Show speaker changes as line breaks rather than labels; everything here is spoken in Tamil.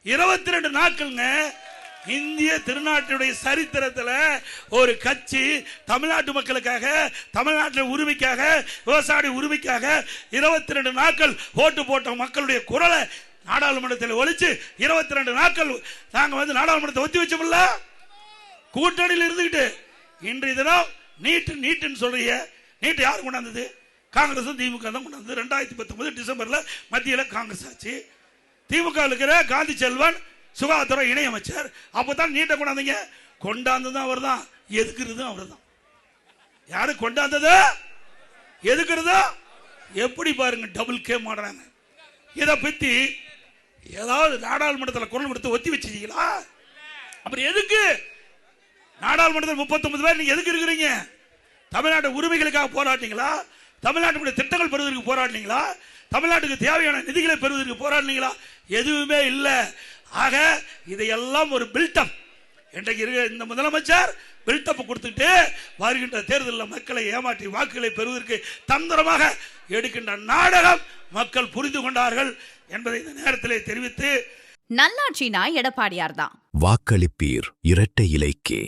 22 நாட்கள்ங்க. இந்திய திருநாட்டுடைய சரித்திரத்தில் ஒரு கட்சி தமிழ்நாட்டு மக்களுக்காக, தமிழ்நாட்டின் உரிமைக்காக, விவசாய உரிமைக்காக 22 நாட்கள் ஓட்டு போட்ட மக்களுடைய குரலை நாடாளுமன்றத்தில் ஒழிச்சு 22 நாட்கள் நாங்கள் நாடாளுமன்றத்தை ஒத்தி வச்சோம்ல. கூட்டணியில் இருந்துகிட்டு இன்றைய தினம் நீட்டுன்னு சொல்றீங்க. நீட்டு யார் கொண்டாந்தது? காங்கிரஸ் திமுக தான் கொண்டாந்தது. 2019 டிசம்பர்ல மத்தியில் காங்கிரஸ் ஆச்சு. திமுக இருக்கிற காந்தி செல்வன் சுகாதாரத்துறை இணையமைச்சர். அப்பதான் நீட்டை கொண்டாந்தீங்க. கொண்டாந்ததும் அவர் தான், எதுக்குறதும் அவர் தான். யாரு கொண்டாந்தது, எதுக்குறதோ எப்படி பாருங்க, டபுள் கேம் ஆடுறாங்க. இதை பத்தி ஏதாவது நாடாளுமன்றத்தில் குரல் கொடுத்து ஒத்தி வச்சிருக்கீங்களா? அப்புறம் எதுக்கு நாடாளுமன்றத்தில் 39 பேர் நீங்க எதுக்கு இருக்கிறீங்க? தமிழ்நாட்டு உரிமைகளுக்காக போராட்டிங்களா? தமிழ்நாட்டுடைய திட்டங்கள் பெறுவதற்கு போராடினீங்களா? தமிழ்நாட்டுக்கு தேவையான நிதிகளை பெறுவதற்கு போராடினீங்களா? எதுவுமே இல்லை. ஆக இதையெல்லாம் ஒரு பில்டப். இன்றைக்கு இருக்கிற இந்த முதலமைச்சர் பில்டப் கொடுத்துட்டு வருகின்ற தேர்தலில் மக்களை ஏமாற்றி வாக்குகளை பெறுவதற்கு தந்திரமாக எடுக்கின்ற நாடகம் மக்கள் புரிந்து கொண்டார்கள் என்பதை இந்த நேரத்திலே தெரிவித்து,
நல்லாட்சினா எடப்பாடியார் தான்.
வாக்களிப்பீர் இரட்டை இலைக்கே.